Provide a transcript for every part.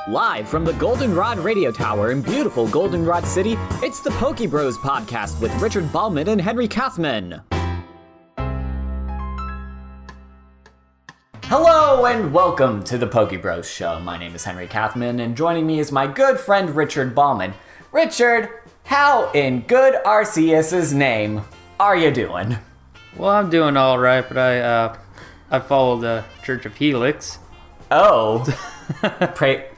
Live from the Goldenrod Radio Tower in beautiful Goldenrod City, it's the PokéBros podcast with Richard Ballman and Henry Kathman. Hello and welcome to the PokéBros show. My name is Henry Kathman and joining me is my good friend Richard Ballman. Richard, how in good Arceus's name are you doing? Well, I'm doing all right, but I follow the Church of Helix. Oh,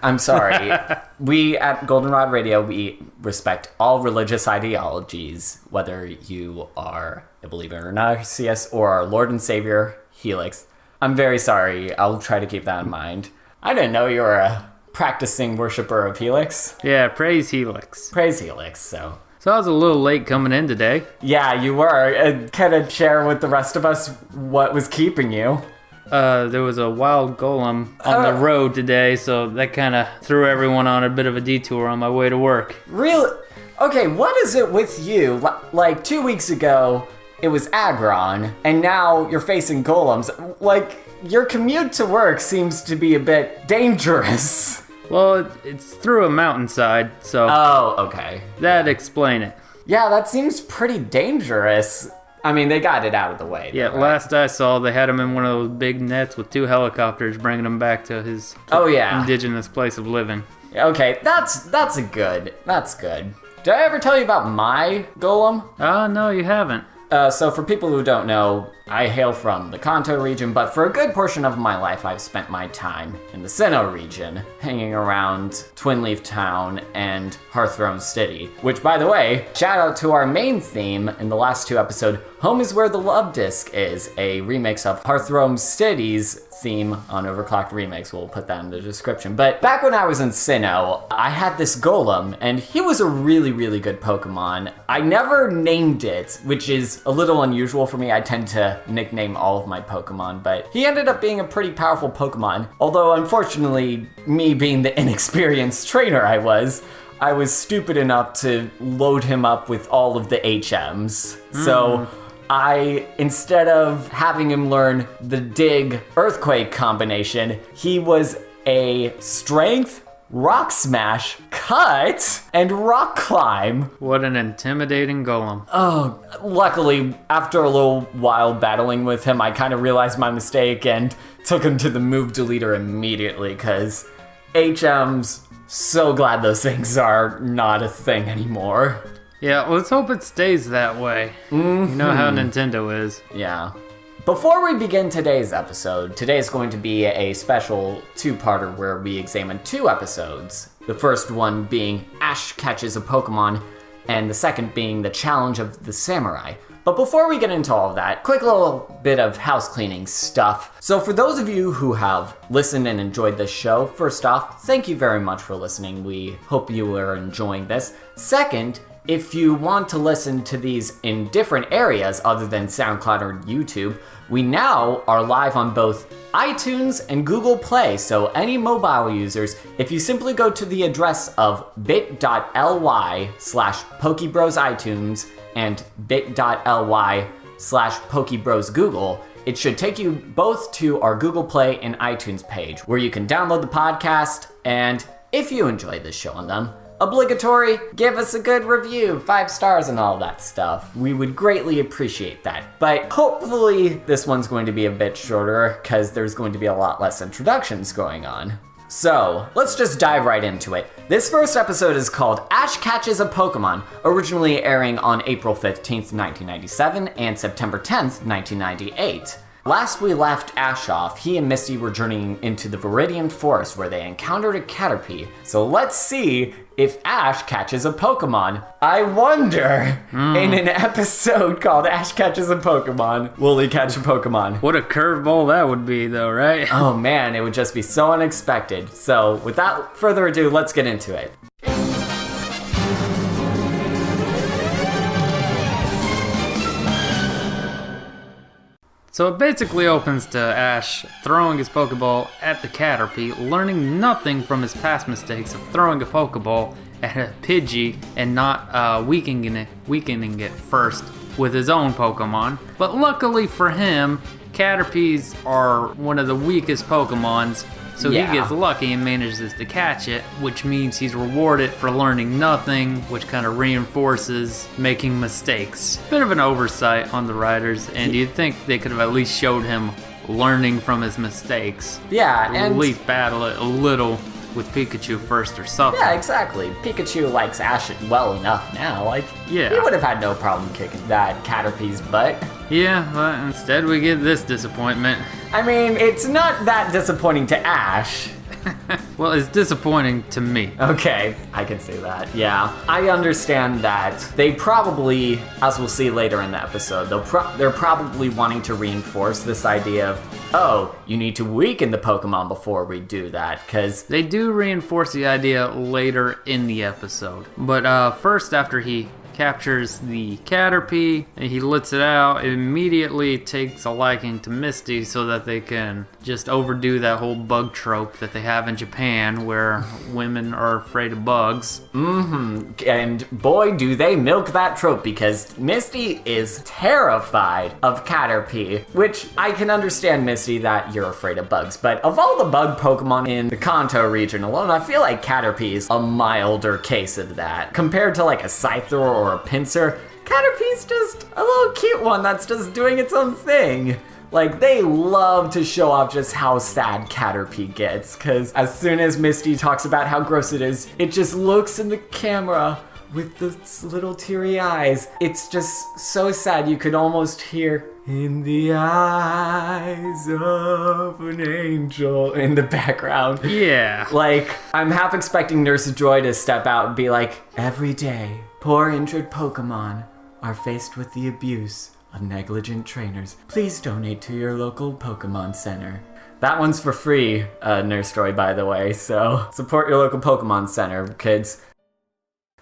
I'm sorry. We at Goldenrod Radio, we respect all religious ideologies, whether you are a believer in Arceus or our Lord and Savior, Helix. I'm very sorry. I'll try to keep that in mind. I didn't know you were a practicing worshiper of Helix. Yeah, praise Helix. Praise Helix, So I was a little late coming in today. Yeah, you were. Kind of share with the rest of us what was keeping you. There was a wild golem on the road today, so that kind of threw everyone on a bit of a detour on my way to work. Really? Okay, what is it with you? Like 2 weeks ago, it was Aggron, and now you're facing golems. Like, your commute to work seems to be a bit dangerous. Well, it's through a mountainside, so... Oh, okay. That'd explain it. Yeah, that seems pretty dangerous. I mean, they got it out of the way. Yeah, right? Last I saw, they had him in one of those big nets with 2 helicopters bringing him back to his indigenous place of living. Okay, that's good. That's good. Did I ever tell you about my golem? No, you haven't. So for people who don't know, I hail from the Kanto region, but for a good portion of my life, I've spent my time in the Sinnoh region, hanging around Twin Leaf Town and Hearthrone City. Which, by the way, shout out to our main theme in the last 2 episodes, Home is Where the Love Disc is, a remix of Hearthrone City's theme on Overclocked Remix. We'll put that in the description. But back when I was in Sinnoh, I had this golem, and he was a really, really good Pokemon. I never named it, which is a little unusual for me. I tend to nickname all of my Pokemon, but he ended up being a pretty powerful Pokemon. Although, unfortunately, me being the inexperienced trainer I was stupid enough to load him up with all of the HMs. So instead of having him learn the Dig Earthquake combination, he was a Strength, Rock Smash, Cut, and Rock Climb. What an intimidating golem. Oh, luckily, after a little while battling with him, I kind of realized my mistake and took him to the move deleter immediately, because HMs, so glad those things are not a thing anymore. Yeah, let's hope it stays that way. Mm-hmm. You know how Nintendo is. Yeah. Before we begin today's episode, today is going to be a special 2-parter where we examine 2 episodes. The first one being Ash Catches a Pokemon, and the second being the Challenge of the Samurai. But before we get into all of that, quick little bit of house cleaning stuff. So for those of you who have listened and enjoyed this show, first off, thank you very much for listening. We hope you are enjoying this. Second, if you want to listen to these in different areas other than SoundCloud or YouTube, we now are live on both iTunes and Google Play, so any mobile users, if you simply go to the address of bit.ly/PokéBrosITunes and bit.ly/PokéBrosGoogle, it should take you both to our Google Play and iTunes page, where you can download the podcast, and if you enjoy this show on them, obligatory, give us a good review, 5 stars and all that stuff. We would greatly appreciate that. But hopefully this one's going to be a bit shorter because there's going to be a lot less introductions going on. So, let's just dive right into it. This first episode is called Ash Catches a Pokemon, originally airing on April 15th, 1997 and September 10th, 1998. Last we left Ash off, he and Misty were journeying into the Viridian Forest where they encountered a Caterpie. So let's see if Ash catches a Pokemon. I wonder, in an episode called Ash Catches a Pokemon, will he catch a Pokemon? What a curveball that would be though, right? Oh man, it would just be so unexpected. So without further ado, let's get into it. So it basically opens to Ash throwing his Pokeball at the Caterpie, learning nothing from his past mistakes of throwing a Pokeball at a Pidgey and not weakening it first with his own Pokemon. But luckily for him, Caterpies are one of the weakest Pokemons So he gets lucky and manages to catch it, which means he's rewarded for learning nothing, which kind of reinforces making mistakes. Bit of an oversight on the writers, and you'd think they could have at least showed him learning from his mistakes. Yeah, and at least battle it a little with Pikachu first or something. Yeah, exactly. Pikachu likes Ash well enough now. Like, he would have had no problem kicking that Caterpie's butt. Yeah, but instead we get this disappointment. I mean, it's not that disappointing to Ash. Well, it's disappointing to me. Okay, I can see that, yeah. I understand that they probably, as we'll see later in the episode, they're probably wanting to reinforce this idea of, oh, you need to weaken the Pokemon before we do that, because... They do reinforce the idea later in the episode. But first, after he captures the Caterpie, and he lets it out, it immediately takes a liking to Misty so that they can just overdo that whole bug trope that they have in Japan where women are afraid of bugs. And boy, do they milk that trope, because Misty is terrified of Caterpie, which I can understand, Misty, that you're afraid of bugs, but of all the bug Pokemon in the Kanto region alone, I feel like Caterpie is a milder case of that. Compared to like a Scyther or a Pinsir, Caterpie's just a little cute one that's just doing its own thing. Like, they love to show off just how sad Caterpie gets, because as soon as Misty talks about how gross it is, it just looks in the camera with those little teary eyes. It's just so sad you could almost hear, "In the eyes of an angel" in the background. Yeah. Like, I'm half expecting Nurse Joy to step out and be like, "Every day, poor injured Pokemon are faced with the abuse of negligent trainers. Please donate to your local Pokemon Center." That one's for free, Nurse Joy, by the way, so support your local Pokemon Center, kids.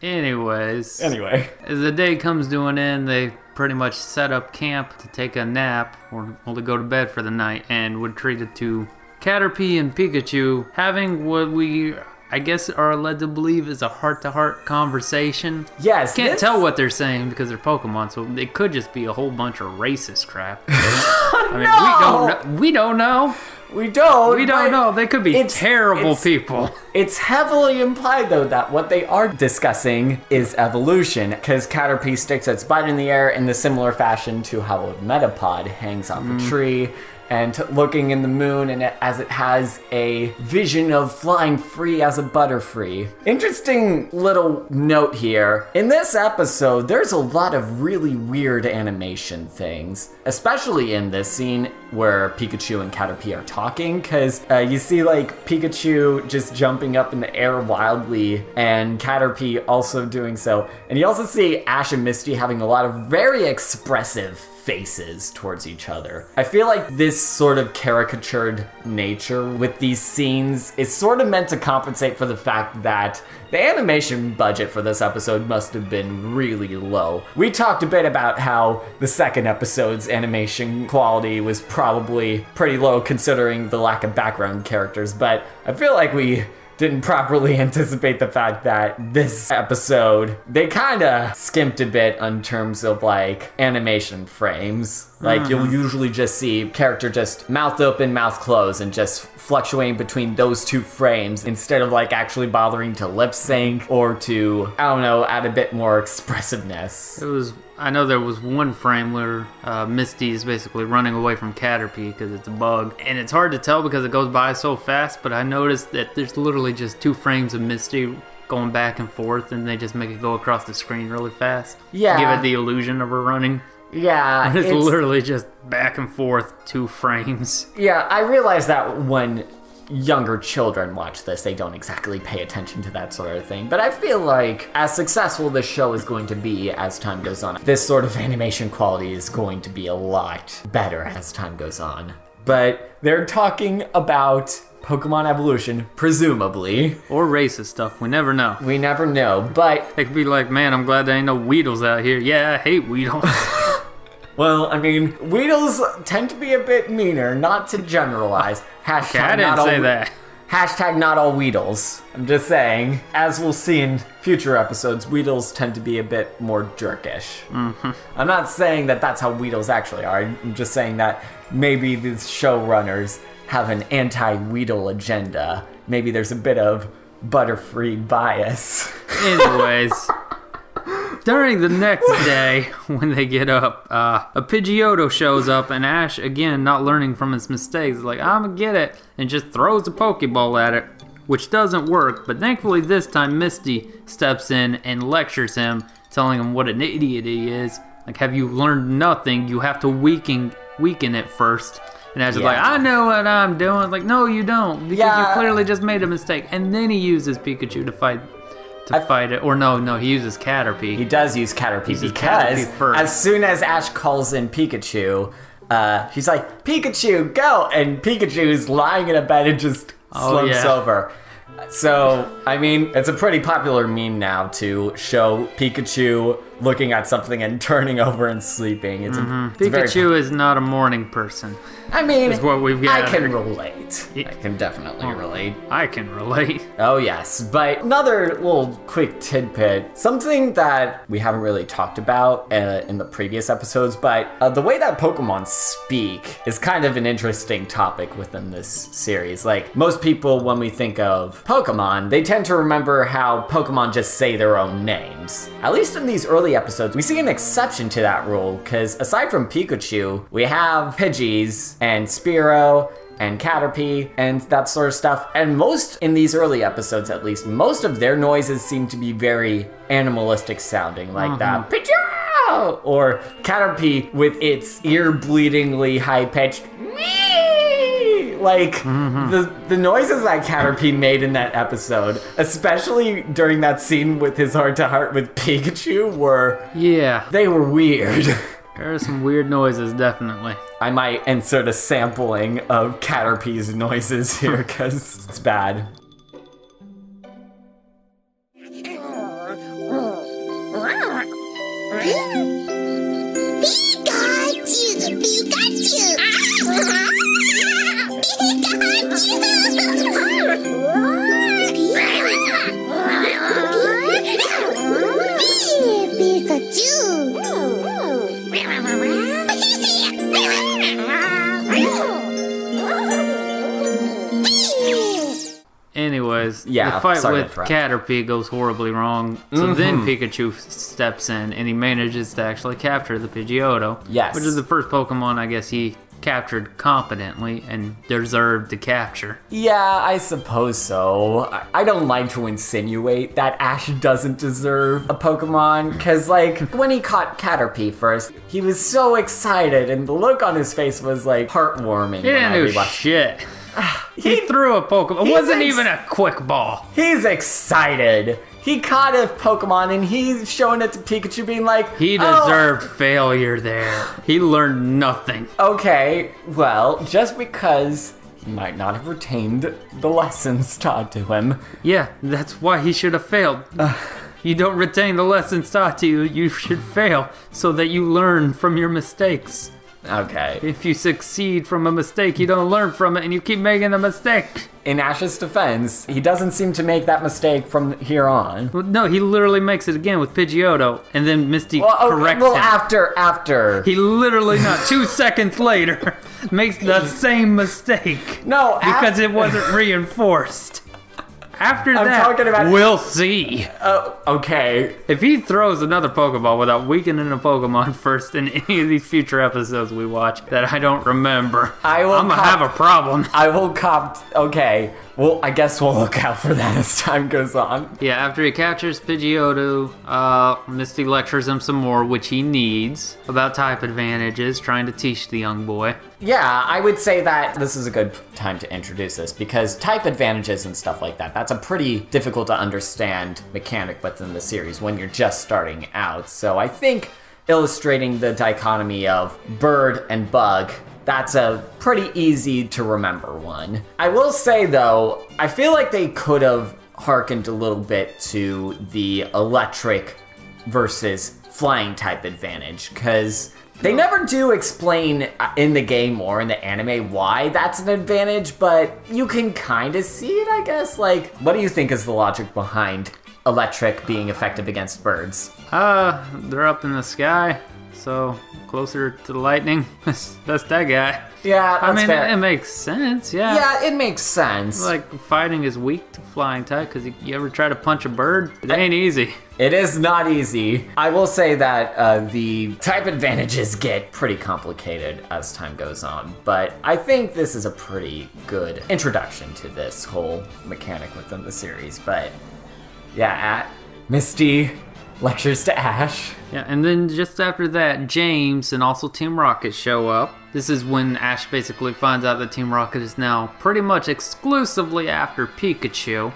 Anyway, as the day comes to an end, they pretty much set up camp to take a nap or to go to bed for the night, and would treat it to Caterpie and Pikachu having what we, I guess, are led to believe is a heart-to-heart conversation. Yes. Can't tell what they're saying because they're Pokemon, so it could just be a whole bunch of racist crap. I mean, we don't know. We don't know. They could be terrible people. It's heavily implied, though, that what they are discussing is evolution, because Caterpie sticks its butt in the air in the similar fashion to how a Metapod hangs off a tree, and looking in the moon, and as it has a vision of flying free as a butterfree. Interesting little note here. In this episode, there's a lot of really weird animation things, especially in this scene where Pikachu and Caterpie are talking, because you see like Pikachu just jumping up in the air wildly, and Caterpie also doing so. And you also see Ash and Misty having a lot of very expressive faces towards each other. I feel like this sort of caricatured nature with these scenes is sort of meant to compensate for the fact that the animation budget for this episode must have been really low. We talked a bit about how the second episode's animation quality was probably pretty low considering the lack of background characters, but I feel like we didn't properly anticipate the fact that this episode, they kind of skimped a bit in terms of like animation frames. Like you'll usually just see character just mouth open, mouth closed, and just fluctuating between those two frames instead of like actually bothering to lip sync or to, I don't know, add a bit more expressiveness. I know there was one frame where Misty is basically running away from Caterpie because it's a bug. And it's hard to tell because it goes by so fast, but I noticed that there's literally just 2 frames of Misty going back and forth, and they just make it go across the screen really fast. Yeah. Give it the illusion of her running. Yeah. It's literally just back and forth 2 frames. Yeah, I realize that when younger children watch this, they don't exactly pay attention to that sort of thing. But I feel like as successful this show is going to be as time goes on, this sort of animation quality is going to be a lot better as time goes on. But they're talking about Pokemon evolution, presumably. Or racist stuff, we never know. We never know, but it could be like, man, I'm glad there ain't no Weedles out here. Yeah, I hate Weedles. Well, I mean, Weedles tend to be a bit meaner, not to generalize. Okay, I didn't say that. Hashtag not all Weedles. I'm just saying, as we'll see in future episodes, Weedles tend to be a bit more jerkish. I'm not saying that that's how Weedles actually are. I'm just saying that maybe the showrunners have an anti-Weedle agenda. Maybe there's a bit of Butterfree bias. Anyways, during the next day, when they get up, a Pidgeotto shows up, and Ash, again, not learning from his mistakes, is like, I'm gonna get it, and just throws a Pokeball at it, which doesn't work, but thankfully this time Misty steps in and lectures him, telling him what an idiot he is. Like, have you learned nothing? You have to weaken it first. And Ash is like, I know what I'm doing. Like, no, you don't, because you clearly just made a mistake. And then he uses Pikachu to fight it. Or no, he uses Caterpie. He does use Caterpie because as soon as Ash calls in Pikachu, he's like, Pikachu, go! And Pikachu is lying in a bed and just slumps over. So, I mean, it's a pretty popular meme now to show Pikachu looking at something and turning over and sleeping. Pikachu is not a morning person. I mean, is what we've got. I can relate. I can definitely relate. I can relate. Oh, yes. But another little quick tidbit, something that we haven't really talked about in the previous episodes, but the way that Pokemon speak is kind of an interesting topic within this series. Like, most people, when we think of Pokemon, they tend to remember how Pokemon just say their own names. At least in these early episodes, we see an exception to that rule, because aside from Pikachu, we have Pidgeys and Spearow and Caterpie and that sort of stuff. And in these early episodes at least, most of their noises seem to be very animalistic sounding, like that Pidgeot! Or Caterpie with its ear-bleedingly high-pitched me. Like, the noises that Caterpie made in that episode, especially during that scene with his heart-to-heart with Pikachu, they were weird. There are some weird noises, definitely. I might insert a sampling of Caterpie's noises here, because it's bad. Anyways, the fight with Caterpie goes horribly wrong. So then Pikachu steps in and he manages to actually capture the Pidgeotto. Yes. Which is the first Pokemon I guess he captured competently and deserved to capture. Yeah, I suppose so. I don't like to insinuate that Ash doesn't deserve a Pokemon, because, like, when he caught Caterpie first, he was so excited, and the look on his face was, like, heartwarming. He didn't do shit. He threw a Pokemon. It wasn't even a quick ball. He's excited. He caught a Pokemon and he's showing it to Pikachu being like, he deserved failure there. He learned nothing. Okay, well, just because he might not have retained the lessons taught to him. Yeah, that's why he should have failed. You don't retain the lessons taught to you, you should fail so that you learn from your mistakes. Okay. If you succeed from a mistake, you don't learn from it and you keep making the mistake. In Ash's defense, he doesn't seem to make that mistake from here on. Well, no, he literally makes it again with Pidgeotto, and then Misty corrects him. After. He literally, not 2 seconds later, makes the same mistake. No, because it wasn't reinforced. After that, we'll see. Oh, okay. If he throws another Pokeball without weakening a Pokemon first in any of these future episodes we watch that I don't remember, I'm gonna have a problem. I will cop. Okay. Well, I guess we'll look out for that as time goes on. Yeah, after he captures Pidgeotto, Misty lectures him some more, which he needs, about type advantages, trying to teach the young boy. Yeah, I would say that this is a good time to introduce this, because type advantages and stuff like that, that's a pretty difficult to understand mechanic within the series when you're just starting out. So I think illustrating the dichotomy of bird and bug, that's a pretty easy to remember one. I will say though, I feel like they could have hearkened a little bit to the electric versus flying type advantage, because they never do explain in the game or in the anime why that's an advantage, but you can kind of see it, I guess. Like, what do you think is the logic behind electric being effective against birds? They're up in the sky. so closer to the lightning. That's that guy. Yeah, that's fair. It makes sense, yeah. Yeah, it makes sense. Like, fighting is weak to flying type, because you ever try to punch a bird? It ain't easy. It is not easy. I will say that the type advantages get pretty complicated as time goes on, but I think this is a pretty good introduction to this whole mechanic within the series. But yeah, Misty lectures to Ash. Yeah, and then just after that, James and also Team Rocket show up. This is when Ash basically finds out that Team Rocket is now pretty much exclusively after Pikachu.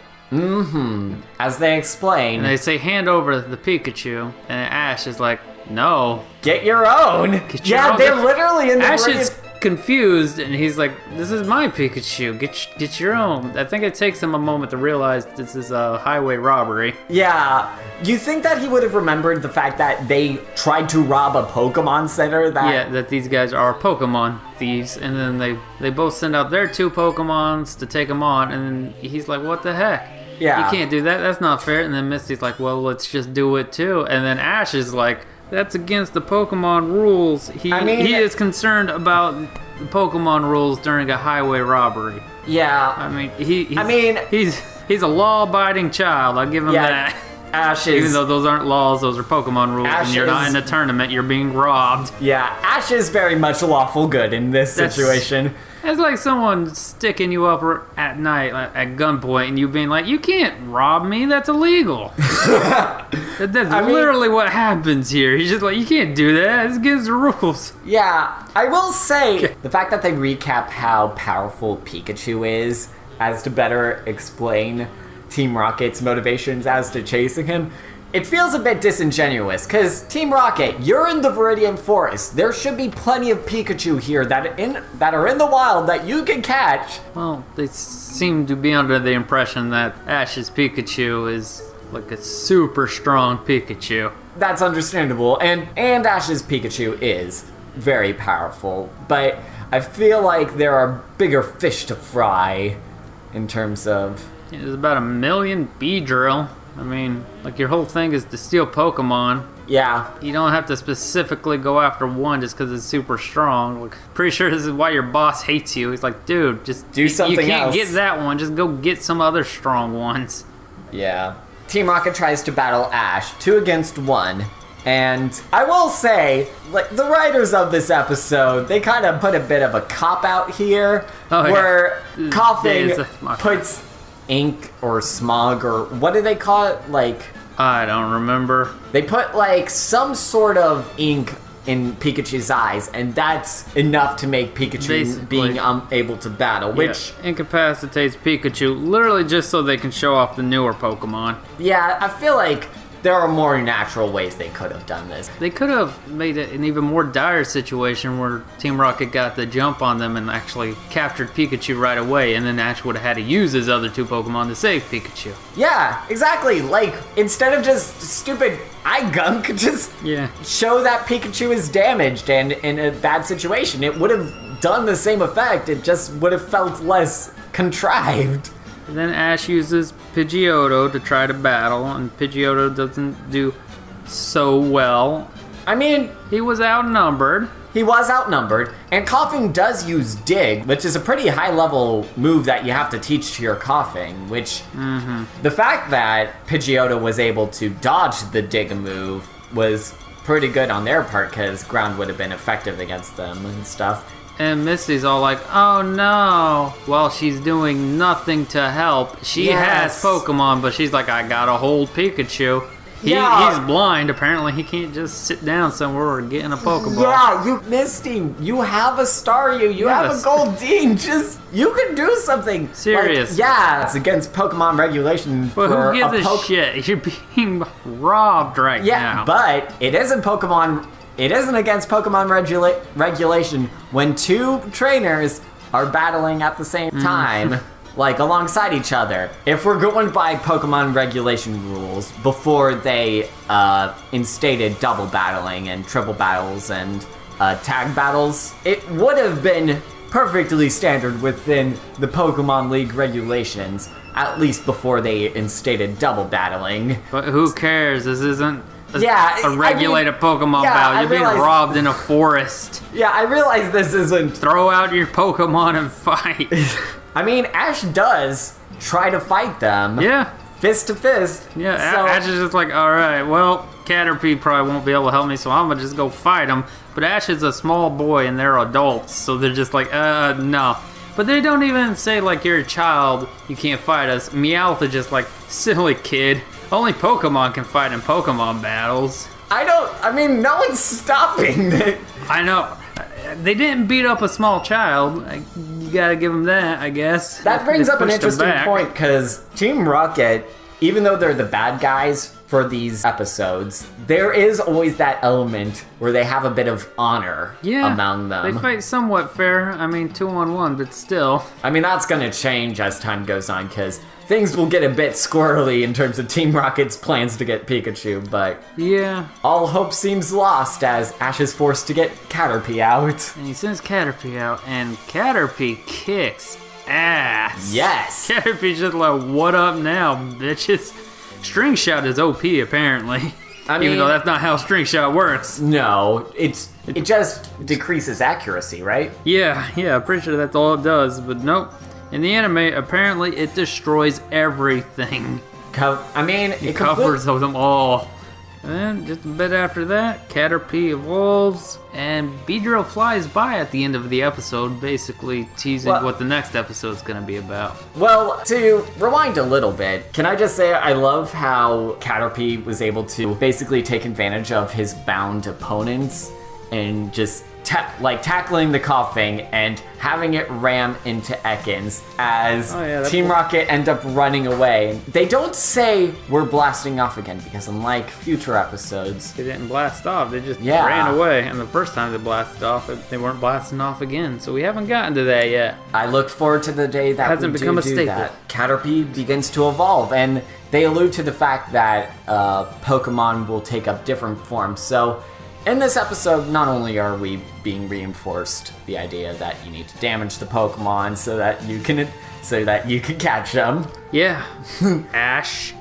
As they explain. And they say, hand over the Pikachu. And Ash is like, no. Get your own. They're literally in the Ash is confused, and he's like, this is my Pikachu. Get your own. I think it takes him a moment to realize this is a highway robbery. Yeah. You think that he would have remembered the fact that they tried to rob a Pokemon Center? That these guys are Pokemon thieves, and then they both send out their 2 Pokemons to take them on, and then he's like, what the heck? Yeah. You can't do that. That's not fair. And then Misty's like, well, let's just do it too. And then Ash is like, that's against the Pokemon rules. He is concerned about the Pokemon rules during a highway robbery. Yeah. I mean, he's a law-abiding child. I'll give him that. Ash is... Even though those aren't laws, those are Pokemon rules, and you're not in a tournament, you're being robbed. Yeah, Ash is very much lawful good in this situation. It's like someone sticking you up at night at gunpoint and you being like, you can't rob me, that's illegal. That's literally what happens here. He's just like, you can't do that, it's against the rules. Yeah, I will say, the fact that they recap how powerful Pikachu is as to better explain Team Rocket's motivations as to chasing him, it feels a bit disingenuous, because Team Rocket, you're in the Viridian Forest. There should be plenty of Pikachu here that are in the wild that you can catch. Well, they seem to be under the impression that Ash's Pikachu is like a super strong Pikachu. That's understandable, and Ash's Pikachu is very powerful, but I feel like there are bigger fish to fry in terms of... There's about 1 million Beedrill. I mean, like, your whole thing is to steal Pokemon. Yeah. You don't have to specifically go after one just because it's super strong. Like, pretty sure this is why your boss hates you. He's like, dude, just do something else. You can't get that one. Just go get some other strong ones. Yeah. Team Rocket tries to battle Ash 2 against 1. And I will say, like, the writers of this episode, they kind of put a bit of a cop-out here. Where Coughing puts ink or smog or what do they call it? Like, I don't remember. They put like some sort of ink in Pikachu's eyes, and that's enough to make Pikachu basically being unable to battle, which incapacitates Pikachu literally just so they can show off the newer Pokemon. Yeah, I feel like there are more natural ways they could have done this. They could have made it an even more dire situation where Team Rocket got the jump on them and actually captured Pikachu right away, and then Ash would have had to use his other 2 Pokemon to save Pikachu. Yeah, exactly. Like, instead of just stupid eye gunk, just show that Pikachu is damaged and in a bad situation. It would have done the same effect. It just would have felt less contrived. Then Ash uses Pidgeotto to try to battle, and Pidgeotto doesn't do so well. I mean, he was outnumbered. And Coughing does use Dig, which is a pretty high-level move that you have to teach to your Coughing, which the fact that Pidgeotto was able to dodge the Dig move was pretty good on their part, because ground would have been effective against them and stuff. And Misty's all like, oh no, while she's doing nothing to help. She has Pokemon, but she's like, I gotta hold Pikachu. He's blind, apparently he can't just sit down somewhere or get in a Pokeball. Yeah, Misty, you have a Staryu, you have a Goldeen, you can do something. Serious. Like, it's against Pokemon regulation. But who gives a shit? You're being robbed right now. Yeah, but it isn't against Pokemon regulation when 2 trainers are battling at the same time, like alongside each other. If we're going by Pokemon regulation rules, before they instated double battling and triple battles and tag battles, it would have been perfectly standard within the Pokemon League regulations, at least before they instated double battling. But who cares? This isn't a regulated Pokemon battle. You're being robbed in a forest. Yeah, I realize this isn't... Throw out your Pokemon and fight. I mean, Ash does try to fight them. Yeah. Fist to fist. Yeah, so... Ash is just like, alright, well, Caterpie probably won't be able to help me, so I'm gonna just go fight him. But Ash is a small boy and they're adults, so they're just like, no. But they don't even say, like, you're a child, you can't fight us. Meowth is just like, silly kid. Only Pokemon can fight in Pokemon battles. I mean, no one's stopping it. I know. They didn't beat up a small child. You gotta give them that, I guess. That brings up an interesting point, because Team Rocket, even though they're the bad guys for these episodes, there is always that element where they have a bit of honor among them. They fight somewhat fair. I mean, 2-on-1, but still. I mean, that's gonna change as time goes on, because things will get a bit squirrely in terms of Team Rocket's plans to get Pikachu, but... Yeah. All hope seems lost as Ash is forced to get Caterpie out. And he sends Caterpie out, and Caterpie kicks ass. Yes. Caterpie's just like, what up now, bitches? String Shout is OP, apparently. I mean, even though that's not how String Shout works. No, it just decreases accuracy, right? Yeah, pretty sure that's all it does, but nope. In the anime, apparently it destroys everything. It covers them all. And then, just a bit after that, Caterpie evolves, and Beedrill flies by at the end of the episode, basically teasing what the next episode's gonna be about. Well, to rewind a little bit, can I just say I love how Caterpie was able to basically take advantage of his bound opponents and just tackling the coughing and having it ram into Ekans as Team Rocket end up running away. They don't say we're blasting off again, because unlike future episodes, they didn't blast off, they just ran away. And the first time they blasted off, they weren't blasting off again. So we haven't gotten to that yet. I look forward to the day that hasn't become a staple. That. Caterpie begins to evolve, and they allude to the fact that Pokemon will take up different forms. So in this episode, not only are we being reinforced the idea that you need to damage the Pokemon so that you can catch them. Yeah, Ash.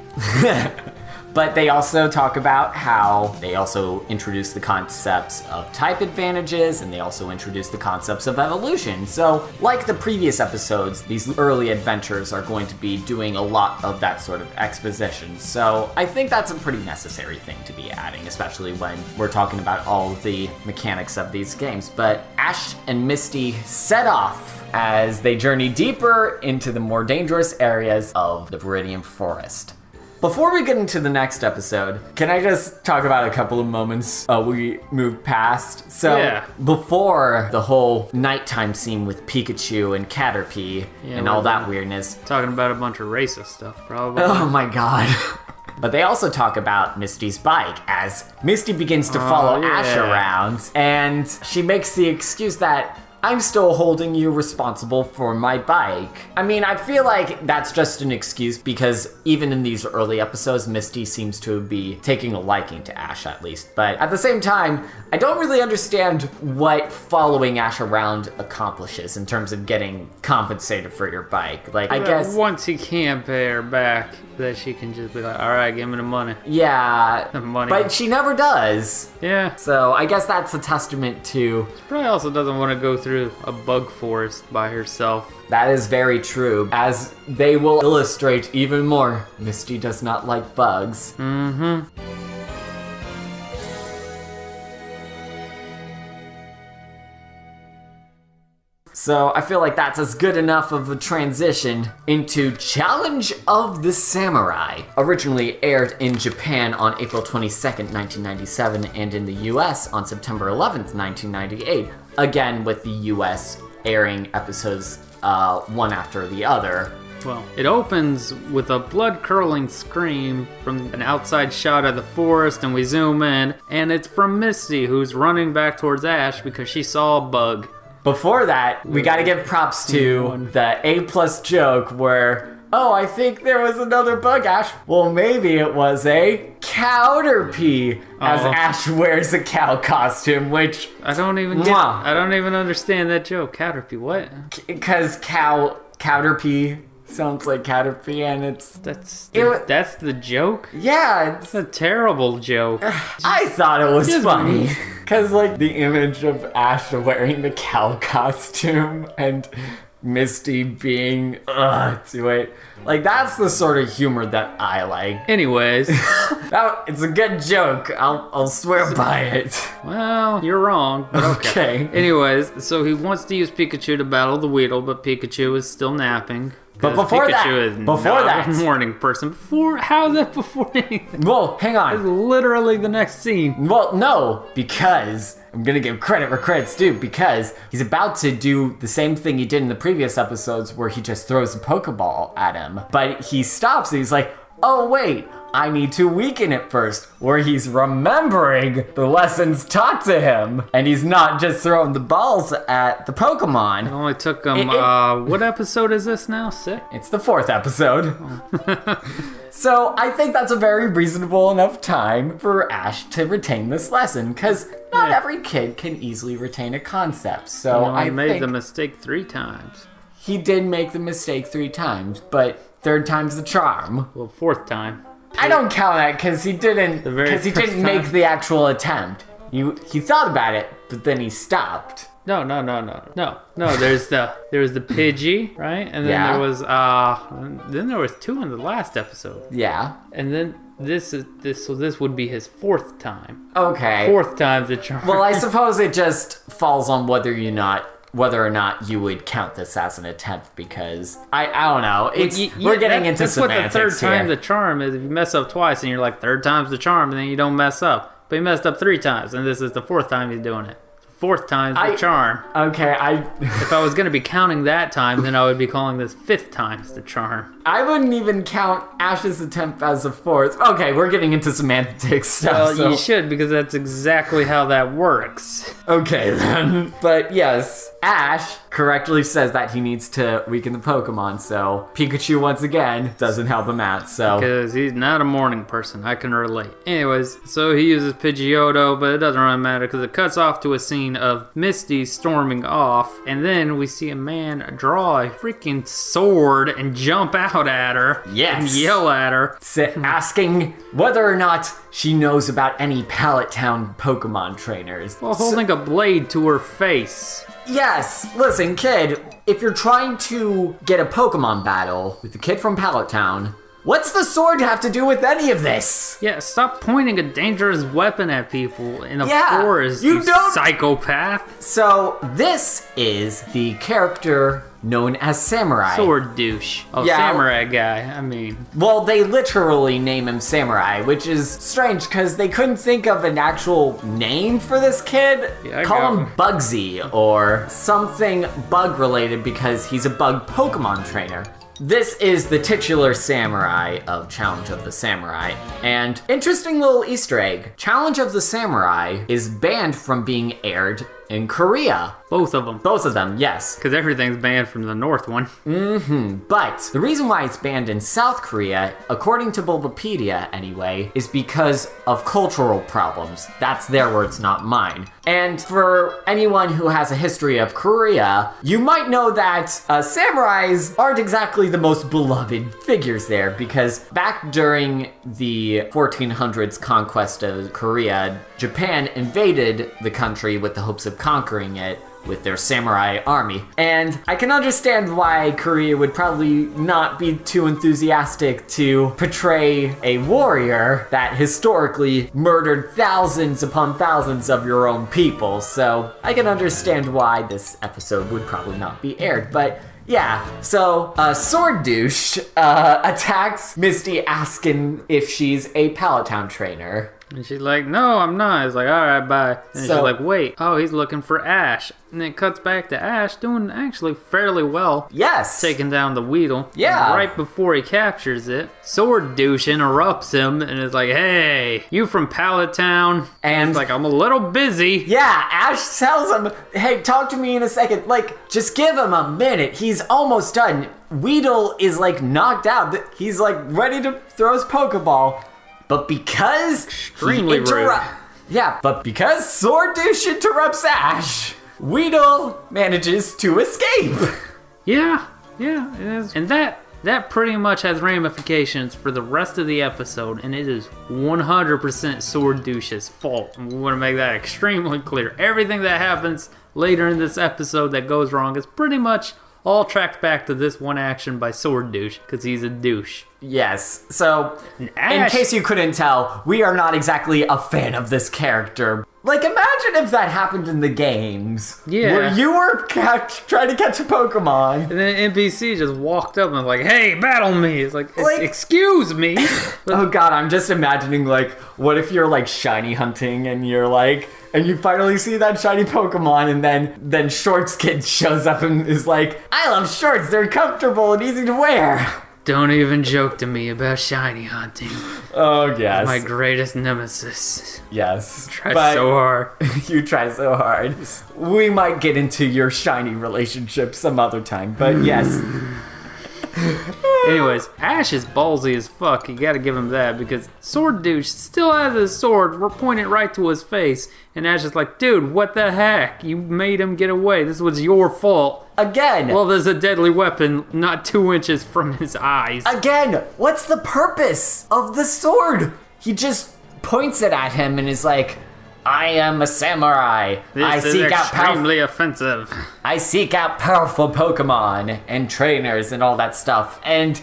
But they also talk about how they also introduce the concepts of type advantages, and they also introduce the concepts of evolution. So, like the previous episodes, these early adventures are going to be doing a lot of that sort of exposition. So, I think that's a pretty necessary thing to be adding, especially when we're talking about all of the mechanics of these games. But Ash and Misty set off as they journey deeper into the more dangerous areas of the Viridian Forest. Before we get into the next episode, can I just talk about a couple of moments we moved past? So, before the whole nighttime scene with Pikachu and Caterpie and all that weirdness. Talking about a bunch of racist stuff, probably. Oh my god. But they also talk about Misty's bike as Misty begins to follow Ash around, and she makes the excuse that I'm still holding you responsible for my bike. I mean, I feel like that's just an excuse because even in these early episodes, Misty seems to be taking a liking to Ash at least. But at the same time, I don't really understand what following Ash around accomplishes in terms of getting compensated for your bike. Like, I guess once he can't pay her back, that she can just be like, all right, give me the money. Yeah, the money. But she never does. Yeah. So I guess that's a testament to... She probably also doesn't want to go through a bug forest by herself. That is very true. As they will illustrate even more, Misty does not like bugs. Mm-hmm. So I feel like that's as good enough of a transition into Challenge of the Samurai. Originally aired in Japan on April 22nd, 1997, and in the US on September 11th, 1998. Again, with the US airing episodes one after the other. Well, it opens with a blood-curdling scream from an outside shot of the forest, and we zoom in, and it's from Misty, who's running back towards Ash because she saw a bug. Before that, we gotta give props to the A+ joke where, oh, I think there was another bug, Ash. Well, maybe it was a Caterpie, as Ash wears a cow costume, which... I don't even understand that joke. Caterpie, what? Because Caterpie sounds like Caterpie, and That's It- that's the joke? yeah, It's a terrible joke. I thought it was Just- funny. Because, like, the image of Ash wearing the cow costume and Misty being, to it. Like, that's the sort of humor that I like. Anyways, It's a good joke. I'll swear by it. well, you're wrong, but okay. Okay. Anyways, so he wants to use Pikachu to battle the Weedle, but Pikachu is still napping. But 'Cause before that- Pikachu is before not that- a morning person. How is that before anything? Whoa, hang It's on. literally the next scene. Well, no, because I'm gonna give credit where credit's due, because he's about to do the same thing he did in the previous episodes where he just throws a Pokeball at him. But he stops and he's like, oh wait, I need to weaken it first, where he's remembering the lessons taught to him, and he's not just throwing the balls at the Pokemon. It only took him, what episode is this now? 6? It's the 4th episode. So I think that's a very reasonable enough time for Ash to retain this lesson, because not every kid can easily retain a concept. So I made think the mistake 3 times. he did make the mistake 3 times, but 3rd time's the charm. Well, 4th time. I don't count that because he didn't very first make time. the actual attempt. He thought about it, but then he stopped. No. There was the Pidgey, right? And then Yeah. there was 2 in the last episode. Yeah. And then this would be his 4th time. Okay. 4th time's the charm. Well, I suppose it just falls on whether or not you would count this as an attempt, because I don't know. We're getting into that's semantics what the 3rd time here. the charm is. If you mess up twice and you're like 3rd time's the charm, and then you don't mess up. But he messed up 3 times, and this is the 4th time he's doing it. 4th time's the charm. Okay, If I was gonna be counting that time, then I would be calling this 5th time's the charm. I wouldn't even count Ash's attempt as a 4th. Okay, we're getting into semantics stuff. Well, so. you should, because that's exactly how that works. Okay then. But yes, Ash correctly says that he needs to weaken the Pokemon, so Pikachu once again doesn't help him out, so. Because he's not a morning person, I can relate. Anyways, so he uses Pidgeotto, but it doesn't really matter because it cuts off to a scene of Misty storming off, and then we see a man draw a freaking sword and jump out at her. Yes. And yell at her. Asking whether or not she knows about any Pallet Town Pokemon trainers. While holding a blade to her face. Yes, listen, kid, if you're trying to get a Pokemon battle with the kid from Pallet Town, what's the sword have to do with any of this? Yeah, stop pointing a dangerous weapon at people in a Yeah, forest, you don't- psychopath. So, this is the character known as Samurai. Sword douche. Oh, Yeah. samurai guy, I mean. Well, they literally name him Samurai, which is strange because they couldn't think of an actual name for this kid. Yeah, I Call got him one. Bugsy or something bug related because he's a bug Pokemon trainer. This is the titular samurai of Challenge of the Samurai. And interesting little Easter egg. Challenge of the Samurai is banned from being aired in Korea. Both of them. Both of them, yes. Because everything's banned from the north one. But the reason why it's banned in South Korea, according to Bulbapedia anyway, is because of cultural problems. That's their words, not mine. And for anyone who has a history of Korea, you might know that samurais aren't exactly the most beloved figures there, because back during the 1400s conquest of Korea, Japan invaded the country with the hopes of conquering it with their samurai army. And I can understand why Korea would probably not be too enthusiastic to portray a warrior that historically murdered thousands upon thousands of your own people. So I can understand why this episode would probably not be aired. But yeah, so Sword Douche attacks Misty asking if she's a Pallet Town trainer. And she's like, no, I'm not. It's like, all right, bye. And she's So- like, wait, oh, he's looking for Ash. And then it cuts back to Ash doing actually fairly well. Yes. Taking down the Weedle. Yeah. And right before he captures it, Sword Douche interrupts him and is like, hey, you from Pallet Town? And- he's like, I'm a little busy. Yeah, Ash tells him, hey, talk to me in a second. Like, just give him a minute. He's almost done. Weedle is like knocked out. He's like ready to throw his Pokeball. But because Extremely rude. Yeah, but because Sword Douche interrupts Ash, Weedle manages to escape. Yeah, it is. And that that pretty much has ramifications for the rest of the episode, and it is 100% Sword Douche's fault. And we want to make that extremely clear. Everything that happens later in this episode that goes wrong is pretty much all tracked back to this one action by Sword Douche, because he's a douche. Yes, so, Ash, in case you couldn't tell, we are not exactly a fan of this character. Like, imagine if that happened in the games. Yeah. Where you were trying to catch a Pokemon. and then an NPC just walked up and was like, hey, battle me. It's like excuse me. Oh god, I'm just imagining, like, what if you're, like, shiny hunting and you're, like, and you finally see that shiny Pokemon, and then Shorts Kid shows up and is like, I love shorts, they're comfortable and easy to wear. Don't even joke to me about shiny hunting. Oh, yes. My greatest nemesis. Yes. Try so hard. You try so hard. We might get into your shiny relationship some other time, but yes. Anyways, Ash is ballsy as fuck. You gotta give him that, because Sword Douche still has his sword. We're pointing right to his face. And Ash is like, dude, what the heck? You made him get away. This was your fault. Again. Well, there's a deadly weapon not 2 inches from his eyes. Again, what's the purpose of the sword? He just points it at him and is like, I am a samurai. This is extremely offensive. I seek out powerful Pokemon and trainers and all that stuff. And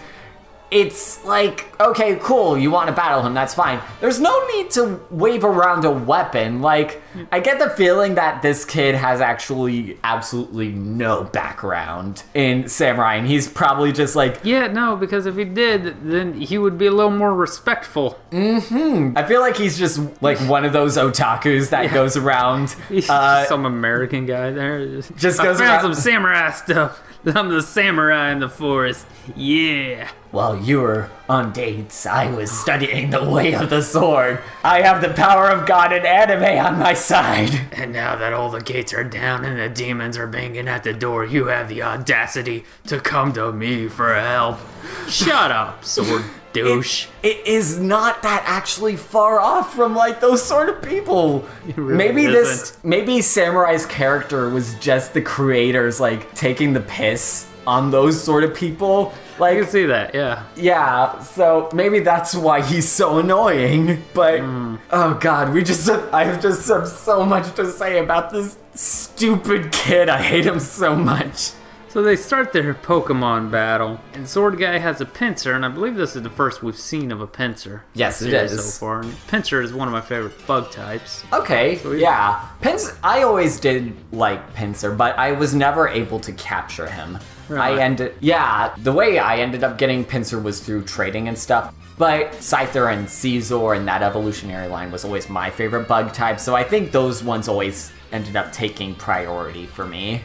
it's like, okay, cool, you want to battle him, that's fine. There's no need to wave around a weapon. Like, I get the feeling that this kid has actually absolutely no background in samurai, and he's probably just like... Yeah, no, because if he did, then he would be a little more respectful. I feel like he's just like one of those otakus that goes around... He's some American guy there. Just I goes found around... some samurai stuff. I'm the samurai in the forest. Yeah. While you were on dates, I was studying the way of the sword. I have the power of God and anime on my side. And now that all the gates are down and the demons are banging at the door, you have the audacity to come to me for help. Shut up, Sword Douche. It is not that actually far off from like those sort of people. It really isn't. Maybe Samurai's character was just the creators like taking the piss on those sort of people. Like, I can see that, yeah. Yeah, so maybe that's why he's so annoying. But oh god, I have just so much to say about this stupid kid. I hate him so much. So they start their Pokemon battle, and Sword Guy has a Pinsir, and I believe this is the first we've seen of a Pinsir. Yes, it is. So far. And Pinsir is one of my favorite bug types. Okay, yeah. I always did like Pinsir, but I was never able to capture him. Right. The way I ended up getting Pinsir was through trading and stuff. But Scyther and Caesar and that evolutionary line was always my favorite bug type, so I think those ones always ended up taking priority for me.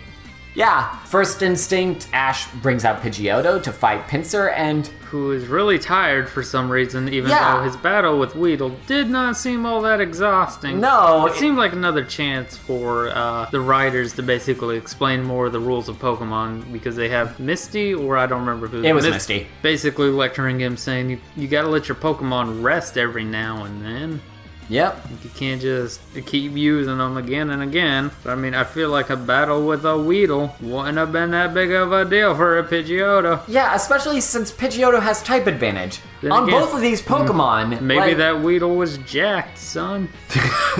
Yeah, first instinct, Ash brings out Pidgeotto to fight Pinsir, and... who is really tired for some reason, even though his battle with Weedle did not seem all that exhausting. No. It seemed like another chance for the writers to basically explain more of the rules of Pokemon, because they have Misty, or I don't remember who. It was Misty. Basically lecturing him, saying you gotta let your Pokemon rest every now and then. Yep. You can't just keep using them again and again. But I mean, I feel like a battle with a Weedle wouldn't have been that big of a deal for a Pidgeotto. Yeah, especially since Pidgeotto has type advantage. On both of these Pokemon. Maybe that Weedle was jacked, son.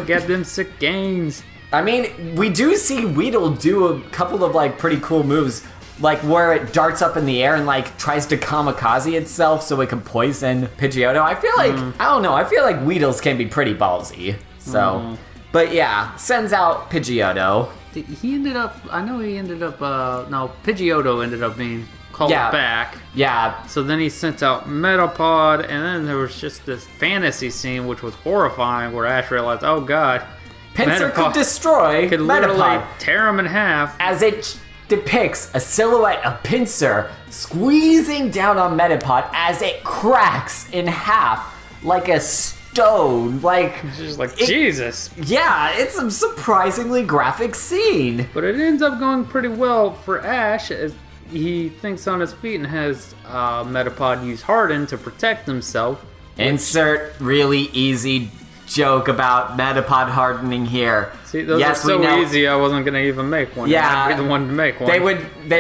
Got them sick gains. I mean, we do see Weedle do a couple of like pretty cool moves. Like where it darts up in the air and like tries to kamikaze itself so it can poison Pidgeotto. I feel like, I don't know, I feel like Weedles can be pretty ballsy. So, but yeah, sends out Pidgeotto. He ended up, Pidgeotto ended up being called back. Yeah. So then he sent out Metapod, and then there was just this fantasy scene which was horrifying where Ash realized, oh god. Pinsir could destroy could literally tear him in half. As it depicts a silhouette of Pinsir squeezing down on Metapod as it cracks in half like a stone. Like, it's just like, Jesus. Yeah, it's a surprisingly graphic scene. But it ends up going pretty well for Ash as he thinks on his feet and has Metapod use Harden to protect himself. Insert really easy joke about Metapod hardening here. See, those are so easy, I wasn't going to even make one. Yeah. I'd be the one to make one. They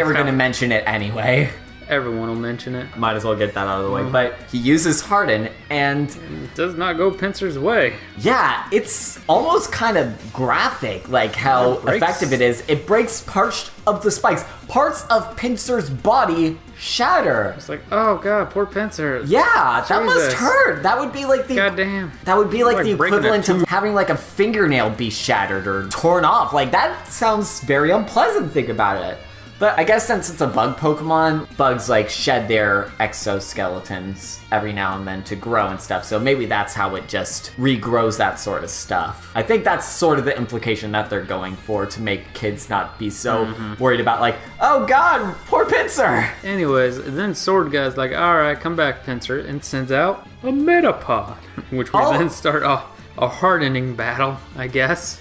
were going to mention it anyway. Everyone will mention it. Might as well get that out of the way. But he uses Harden, and It does not go Pinsir's way. yeah, it's almost kind of graphic, like how effective it is. It breaks parts of the spikes. Parts of Pinsir's body shatter. It's like, oh god, poor Pinsir. Yeah, that must Jesus. hurt. That would be like the Goddamn. That would be like the breaking a equivalent of having like a fingernail be shattered or torn off. Like that sounds very unpleasant, think about it. But I guess since it's a bug Pokemon, bugs like shed their exoskeletons every now and then to grow and stuff. So maybe that's how it just regrows that sort of stuff. I think that's sort of the implication that they're going for, to make kids not be so worried about like, oh god, poor Pinsir. Anyways, then Sword Guy's like, alright, come back, Pinsir, and sends out a Metapod, which we then start a hardening battle, I guess.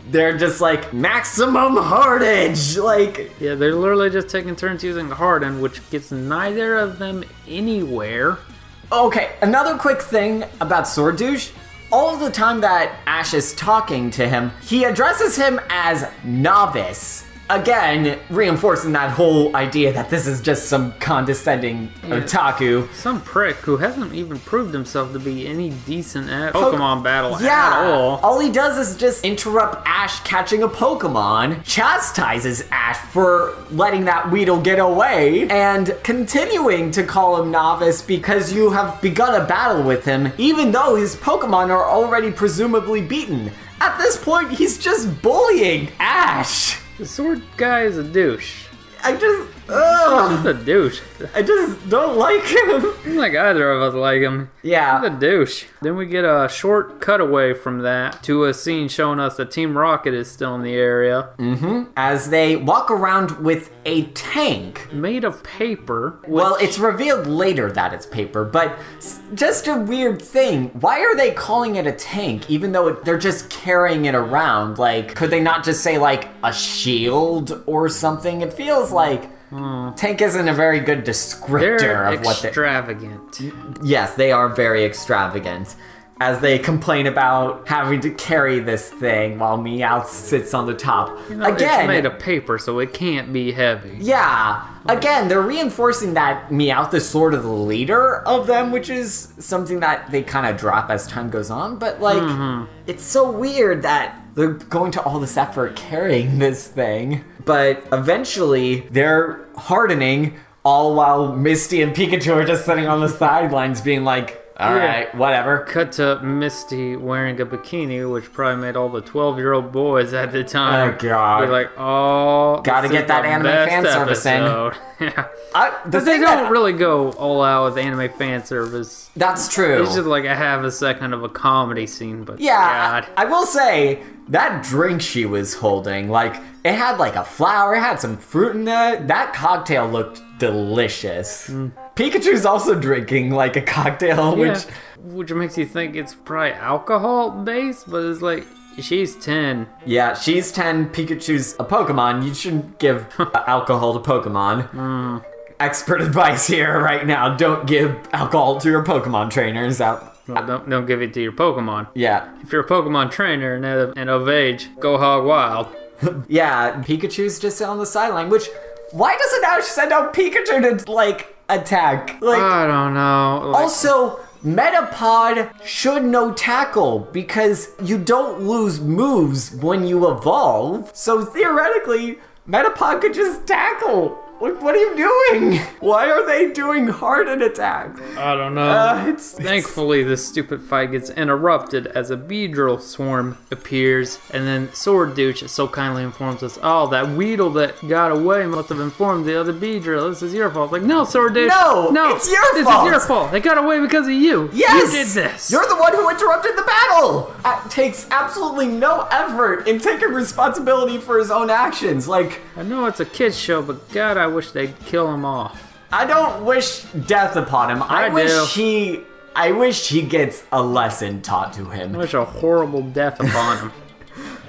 They're just like, maximum hardage! Like, Yeah, they're literally just taking turns using Harden, which gets neither of them anywhere. okay, another quick thing about Sword Douche. All of the time that Ash is talking to him, he addresses him as Novice. Again, reinforcing that whole idea that this is just some condescending otaku. Some prick who hasn't even proved himself to be any decent at Pokemon battle Yeah, at all. he does is just interrupt Ash catching a Pokemon, chastises Ash for letting that Weedle get away, and continuing to call him Novice because you have begun a battle with him, even though his Pokemon are already presumably beaten. At this point, he's just bullying Ash. The Sword Guy is a douche. I just, He's a douche. I just don't like him. I don't think either of us like him. Yeah. He's a douche. Then we get a short cutaway from that to a scene showing us that Team Rocket is still in the area. As they walk around with a tank. Made of paper. Well, it's revealed later that it's paper, but just a weird thing. Why are they calling it a tank, even though they're just carrying it around? Like, could they not just say, like, a shield or something? It feels like tank isn't a very good descriptor They're of what extravagant. Yes, they are very extravagant. As they complain about having to carry this thing while Meowth sits on the top. Again, it's made of paper, so it can't be heavy. yeah. Again, they're reinforcing that Meowth is sort of the leader of them, which is something that they kind of drop as time goes on. But, like, it's so weird that they're going to all this effort carrying this thing. But eventually, they're hardening, all while Misty and Pikachu are just sitting on the sidelines being like, all right, whatever. Cut to Misty wearing a bikini, which probably made all the 12-year-old boys at the time. Oh, God. Be like, oh, Gotta get that anime fan service in. Yeah. The But they thing don't that- really go all out with anime fan service. That's true. It's just like a half a second of a comedy scene, but Yeah, God. I will say, that drink she was holding, like, it had like a flower, it had some fruit in it. That cocktail looked delicious. Pikachu's also drinking like a cocktail, Which makes you think it's probably alcohol based, but it's like, she's 10. yeah, she's 10, Pikachu's a Pokemon. You shouldn't give alcohol to Pokemon. Expert advice here right now, don't give alcohol to your Pokemon trainers out. Well, don't give it to your Pokemon. Yeah. If you're a Pokemon trainer and of age, go hog wild. Yeah, Pikachu's just on the sideline, which, why doesn't Ash send out Pikachu to, like, attack? Like, I don't know. Like, also, Metapod should know Tackle, because you don't lose moves when you evolve. So theoretically, Metapod could just tackle. Like, what are you doing? Why are they doing hardened attacks? I don't know. It's Thankfully, this stupid fight gets interrupted as a Beedrill swarm appears, and then Sword Douche so kindly informs us, oh, that Weedle that got away must have informed the other Beedrill. This is your fault. Like, no, Sword Douche. No, it's your fault. This is your fault. They got away because of you. Yes! You did this. You're the one who interrupted the battle! It takes absolutely no effort in taking responsibility for his own actions. Like, I know it's a kid's show, but God, I wish they'd kill him off. I don't wish death upon him. I wish he gets a lesson taught to I him. wish a horrible death upon him.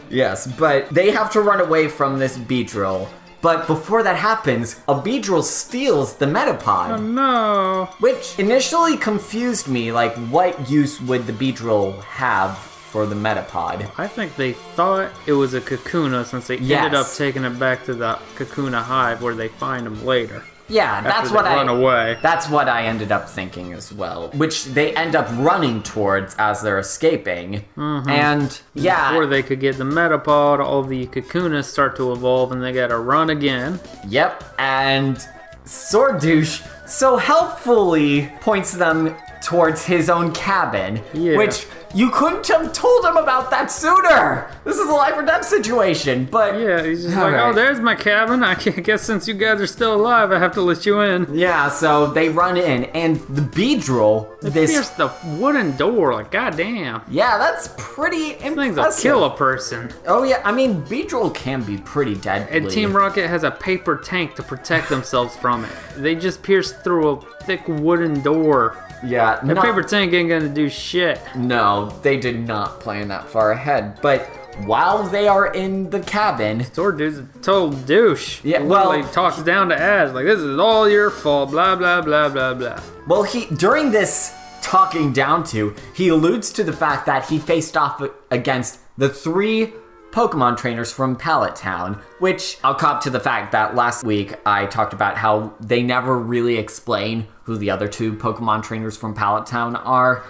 Yes, but they have to run away from this Beedrill. But before that happens, a Beedrill steals the Metapod. No. Which initially confused me, like, what use would the Beedrill have for the Metapod? I think they thought it was a Kakuna since they ended up taking it back to the Kakuna hive where they find him later. Yeah, that's what run away. That's what I ended up thinking as well, which they end up running towards as they're escaping. And yeah, Before they could get the Metapod, all the Kakunas start to evolve, and they gotta run again. Yep, and Sword Douche so helpfully points them towards his own cabin, which you couldn't have told him about that sooner. This is a life or death situation, but Yeah, he's just like, oh, there's my cabin. I guess since you guys are still alive, I have to let you in. yeah. So they run in, and the Beedrill, Pierce the wooden door, like, goddamn. yeah, that's pretty Things impressive. will kill a person. Oh yeah, I mean Beedrill can be pretty deadly. And Team Rocket has a paper tank to protect themselves from it. They just pierce through a thick wooden door. yeah, The paper tank ain't gonna do shit. No, they did not plan that far ahead. But while they are in the cabin, Sword Dude's a total douche. Yeah, He well- literally talks down to Ash like, this is all your fault, blah, blah, blah, blah, blah. well, during this talking down to, he alludes to the fact that he faced off against the 3 Pokemon trainers from Pallet Town, which I'll cop to the fact that last week I talked about how they never really explain who the other 2 Pokemon trainers from Pallet Town are.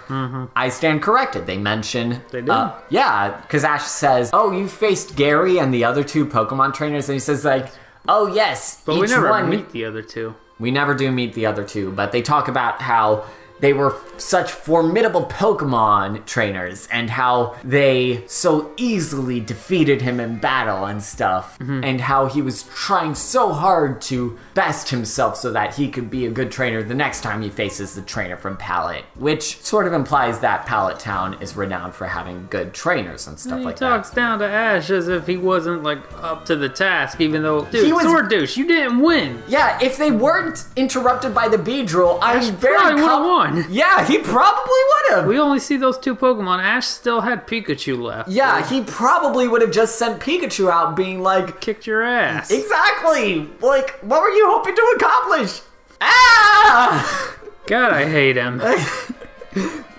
I stand corrected. They mention... They do? Yeah, because Ash says, oh, you faced Gary and the other 2 Pokemon trainers, and he says like, oh yes, But each we never one... meet the other 2. We never do meet the other 2, but they talk about how they were such formidable Pokemon trainers and how they so easily defeated him in battle and stuff, and how he was trying so hard to best himself so that he could be a good trainer the next time he faces the trainer from Pallet, which sort of implies that Pallet Town is renowned for having good trainers and stuff He like talks down to Ash as if he wasn't, like, up to the task, even though, dude, He was- Sword Douche, you didn't win. that. Yeah, if they weren't interrupted by the Beedrill, I'm very Probably would have won. Yeah, he probably would have. We only see those 2 Pokemon. Ash still had Pikachu left. Yeah, he probably would have just sent Pikachu out being like, Kicked your ass. exactly, like, what were you hoping to accomplish? Ah! God, I hate him.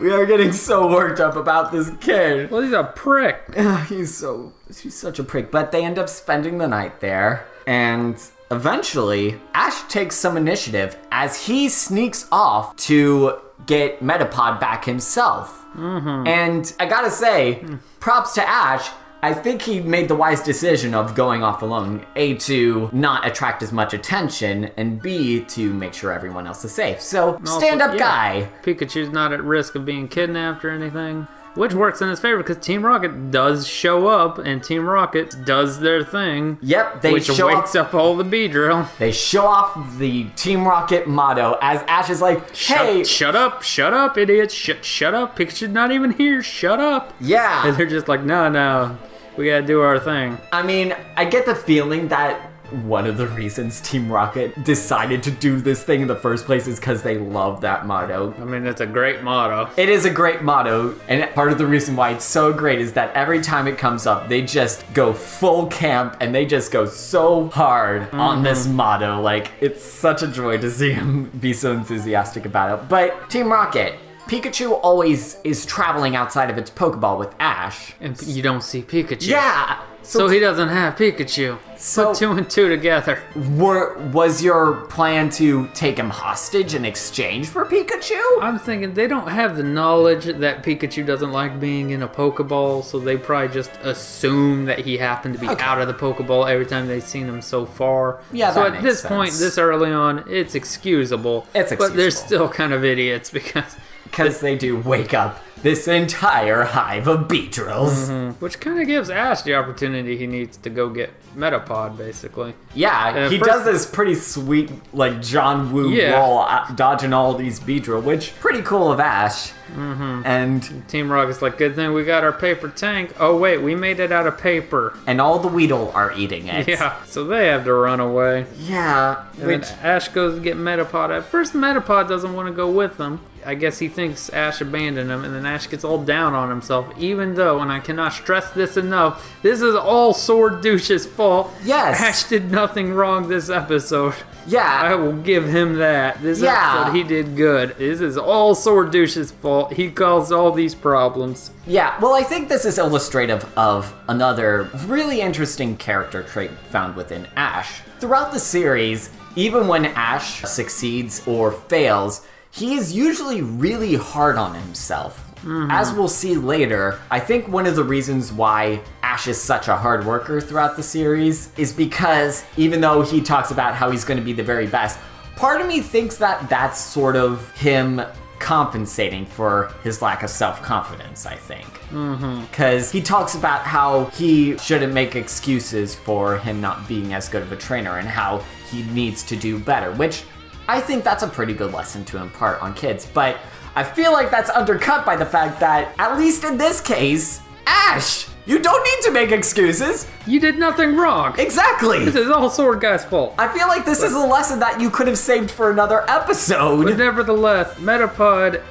We are getting so worked up about this kid. Well, he's a prick. He's such a prick. But they end up spending the night there, and eventually, Ash takes some initiative as he sneaks off to get Metapod back himself. And I gotta say, props to Ash. I think he made the wise decision of going off alone. A, to not attract as much attention, and B, to make sure everyone else is safe. So, stand-up guy. Pikachu's not at risk of being kidnapped or anything. Which works in his favor because Team Rocket does show up and Team Rocket does their thing. Yep, they which show wakes up all the Beedrill. They show off the Team Rocket motto as Ash is like, hey, Shut up, idiots. Shut up. Pikachu's not even here. Shut up. yeah. And they're just like, no, we gotta do our thing. I mean, I get the feeling that one of the reasons Team Rocket decided to do this thing in the first place is because they love that motto. I mean, it's a great motto. It is a great motto, and part of the reason why it's so great is that every time it comes up, they just go full camp and they just go so hard on this motto. Like, it's such a joy to see him be so enthusiastic about it. But Team Rocket, Pikachu always is traveling outside of its Pokeball with Ash. And you don't see Pikachu. Yeah! So he doesn't have Pikachu. So- Put 2 and 2 together. Was your plan to take him hostage in exchange for Pikachu? I'm thinking they don't have the knowledge that Pikachu doesn't like being in a Pokeball, so they probably just assume that he happened to be out of the Pokeball every time they've seen him so far. Yeah, so that at makes this point, sense. this early on, it's excusable. It's But they're excusable. still kind of idiots because They do wake up this entire hive of Beedrills. which kind of gives Ash the opportunity he needs to go get Metapod, basically. Yeah, he first- does this pretty sweet, like, John Woo Yeah. roll, dodging all these Beedrill, which, pretty cool of Ash. And Team Rocket's like, good thing we got our paper tank. Oh wait, we made it out of paper. all the Weedle are eating it. Yeah, so they have to run away. Yeah, And which... then Ash goes to get Metapod. At first, Metapod doesn't want to go with them. I guess he thinks Ash abandoned him, and then Ash gets all down on himself, even though, and I cannot stress this enough, this is all Sword Douche's fault. Yes. Ash did nothing wrong this episode. I Yeah, will give him that. This Yeah. episode, he did good. This is all Sword Douche's fault. He caused all these problems. yeah. Well, I think this is illustrative of another really interesting character trait found within Ash. Throughout the series, even when Ash succeeds or fails, he is usually really hard on himself. As we'll see later, I think one of the reasons why Ash is such a hard worker throughout the series is because even though he talks about how he's going to be the very best, part of me thinks that that's sort of him compensating for his lack of self-confidence, I think. Because he talks about how he shouldn't make excuses for him not being as good of a trainer and how he needs to do better, which I think that's a pretty good lesson to impart on kids. But I feel like that's undercut by the fact that, at least in this case, Ash, you don't need to make excuses. You did nothing wrong. Exactly. This is all Sword Guy's fault. I feel like this is a lesson that you could have saved for another episode. But nevertheless, Metapod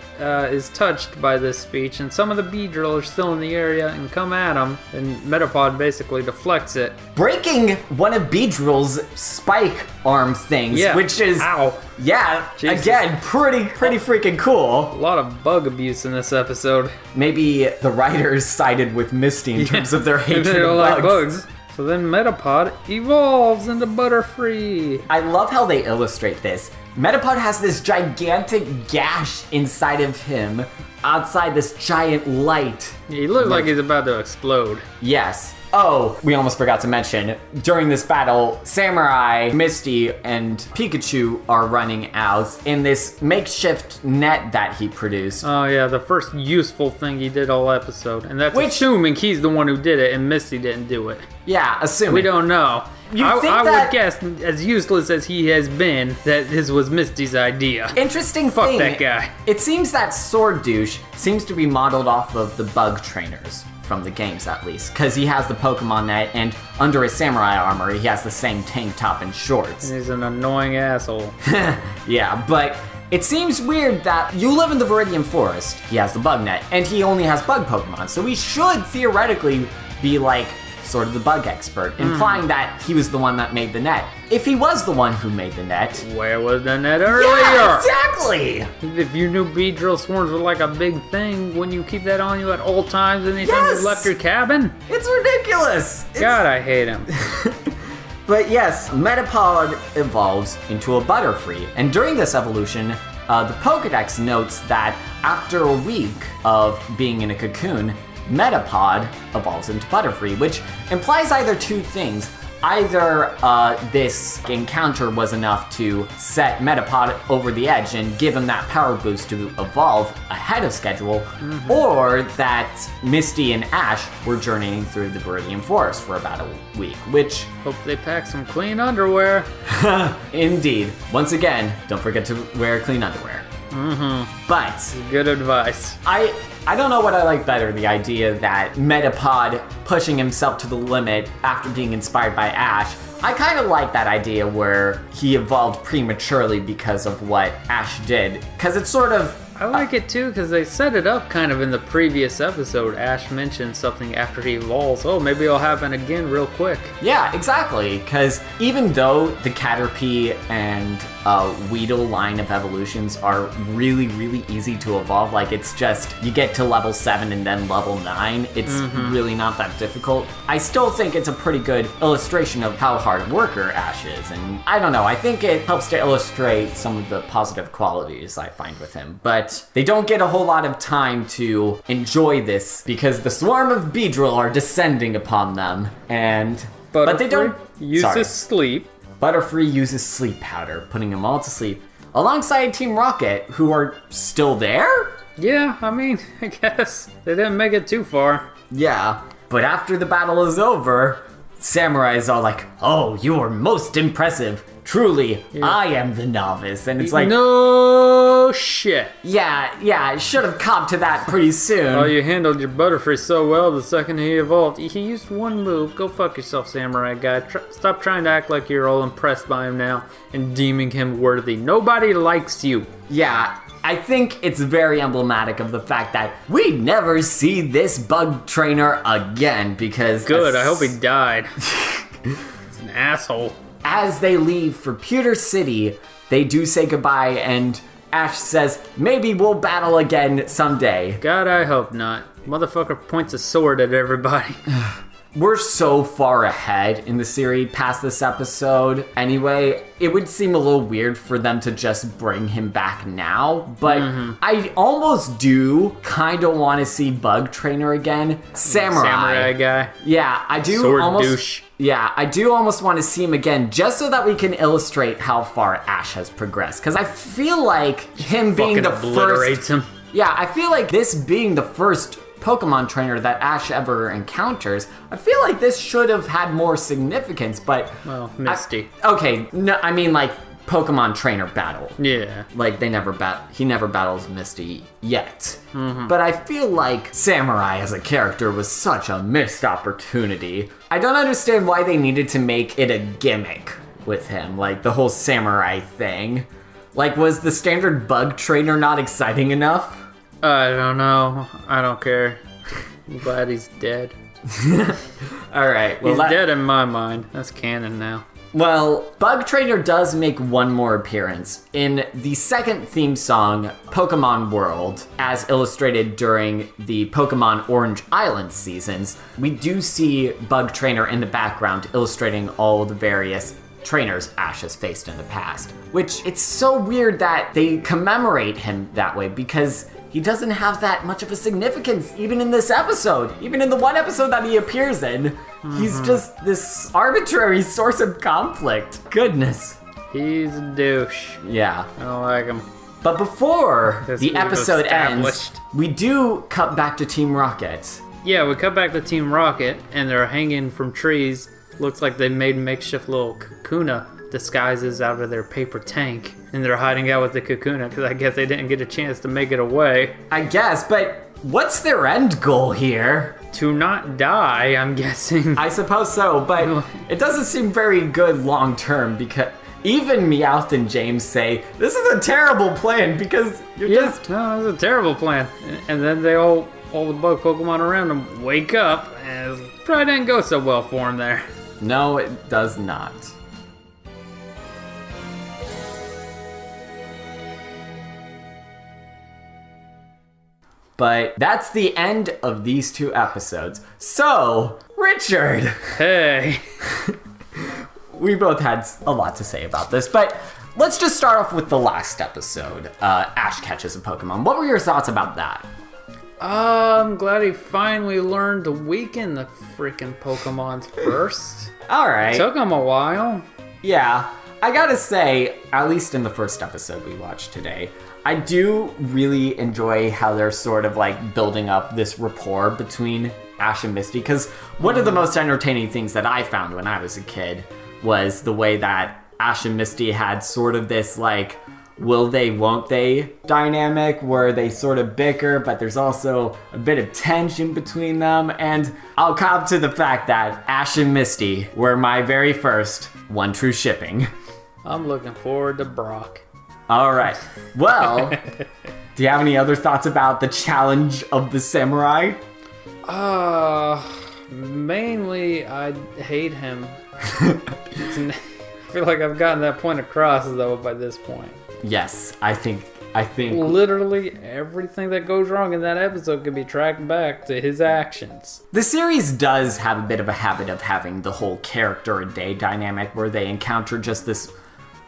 is touched by this speech, and some of the Beedrill are still in the area and come at him, and Metapod basically deflects it. Breaking one of Beedrill's spike arm things, which is... Ow. Yeah, Jesus. Again, pretty freaking cool. A lot of bug abuse in this episode. Maybe the writers sided with Misty in terms of their hatred They don't of like bugs. So then Metapod evolves into Butterfree. I love how they illustrate this. Metapod has this gigantic gash inside of him, outside this giant light. He looks like he's about to explode. Yes. Oh, we almost forgot to mention, during this battle, Samurai, Misty, and Pikachu are running out in this makeshift net that he produced. Oh yeah, the first useful thing he did all episode. And that's assuming he's the one who did it and Misty didn't do it. Yeah, assuming. We don't know. I would guess, as useless as he has been, that this was Misty's idea. Interesting Fuck thing. that guy. It seems that Sword Douche seems to be modeled off of the bug trainers. From the games, at least. Because he has the Pokemon net, and under his samurai armor, he has the same tank top and shorts. He's an annoying asshole. Yeah, but it seems weird that you live in the Viridian Forest, he has the bug net, and he only has bug Pokemon, so he should theoretically be like sort of the bug expert, implying that he was the one that made the net. If he was the one who made the net... Where was the net earlier? Yeah, exactly! If you knew Beedrill swarms were like a big thing, wouldn't you keep that on you at all times anytime you left your cabin? It's ridiculous! God, I hate him. But yes, Metapod evolves into a Butterfree, and during this evolution, the Pokedex notes that after a week of being in a cocoon, Metapod evolves into Butterfree, which implies either two things. Either this encounter was enough to set Metapod over the edge and give him that power boost to evolve ahead of schedule, or that Misty and Ash were journeying through the Viridian Forest for about a week, which... Hope they pack some clean underwear. Indeed. Once again, don't forget to wear clean underwear. But... Good advice. I don't know what I like better, the idea that Metapod pushing himself to the limit after being inspired by Ash. I kind of like that idea where he evolved prematurely because of what Ash did, because it's sort of... I like it too, because they set it up kind of in the previous episode. Ash mentioned something after he evolves. Oh, maybe it'll happen again real quick. Yeah, exactly, because even though the Caterpie and Weedle line of evolutions are really, really easy to evolve, like it's just, you get to level 7 and then level 9, it's really not that difficult. I still think it's a pretty good illustration of how hard a worker Ash is, and I don't know, I think it helps to illustrate some of the positive qualities I find with him, but they don't get a whole lot of time to enjoy this because the swarm of Beedrill are descending upon them, and... But they don't... uses sleep. Butterfree uses sleep powder, putting them all to sleep, alongside Team Rocket, who are still there? Yeah, I mean, I guess they didn't make it too far. Yeah, but after the battle is over, Samurai is all like, "Oh, you are most impressive. Truly, I am the novice." And it's like... No shit. Yeah, should have copped to that pretty soon. Oh, you handled your Butterfree so well the second he evolved. He used one move. Go fuck yourself, Samurai guy. Stop trying to act like you're all impressed by him now and deeming him worthy. Nobody likes you. Yeah, I think it's very emblematic of the fact that we never see this bug trainer again because... Good, I hope he died. It's an asshole. As they leave for Pewter City, they do say goodbye, and Ash says, "Maybe we'll battle again someday." God, I hope not. Motherfucker points a sword at everybody. we're so far ahead in the series past this episode anyway, it would seem a little weird for them to just bring him back now. But I almost do kind of want to see Bug Trainer again. Samurai guy. Yeah, I do Sword almost... douche. Yeah, I do almost want to see him again just so that we can illustrate how far Ash has progressed. Because I feel like him being the obliterates first... him. Yeah, I feel like this being the first Pokemon trainer that Ash ever encounters, I feel like this should have had more significance, but... Well, Misty. Okay, no, I mean like Pokemon trainer battle. Yeah. Like he never battles Misty yet. But I feel like Samurai as a character was such a missed opportunity. I don't understand why they needed to make it a gimmick with him, like the whole Samurai thing. Like, was the standard Bug Trainer not exciting enough? I don't know. I don't care. I'm glad he's dead. Alright, well He's dead in my mind. That's canon now. Well, Bug Trainer does make one more appearance in the second theme song, Pokemon World, as illustrated during the Pokemon Orange Island seasons. We do see Bug Trainer in the background illustrating all the various trainers Ash has faced in the past. Which, it's so weird that they commemorate him that way because he doesn't have that much of a significance even in this episode. Even in the one episode that he appears in, he's just this arbitrary source of conflict. Goodness. He's a douche. Yeah. I don't like him. But before That's the episode ends, established. we do cut back to Team Rocket. Yeah, we cut back to Team Rocket, and they're hanging from trees. Looks like they made makeshift little Kakuna disguises out of their paper tank. And they're hiding out with the Kakuna, because I guess they didn't get a chance to make it away. I guess, but what's their end goal here? To not die, I'm guessing. I suppose so, but it doesn't seem very good long term because even Meowth and James say, this is a terrible plan because you're just... No, it's a terrible plan. And then they all the bug Pokemon around them wake up, and it probably didn't go so well for them there. No, it does not. But that's the end of these two episodes. So, Richard, Hey. we both had a lot to say about this, but let's just start off with the last episode, Ash Catches a Pokemon. What were your thoughts about that? I'm glad he finally learned to weaken the freaking Pokemons first. Alright. Took him a while. Yeah, I gotta say, at least in the first episode we watched today, I do really enjoy how they're sort of like building up this rapport between Ash and Misty, because one of the most entertaining things that I found when I was a kid was the way that Ash and Misty had sort of this like will they, won't they dynamic where they sort of bicker, but there's also a bit of tension between them. And I'll cop to the fact that Ash and Misty were my very first one true shipping. I'm looking forward to Brock. All right. Well, do you have any other thoughts about the challenge of the samurai? Mainly I hate him. I feel like I've gotten that point across though by this point. Yes, I think Literally everything that goes wrong in that episode can be tracked back to his actions. the series does have a bit of a habit of having the whole character a day dynamic where they encounter just this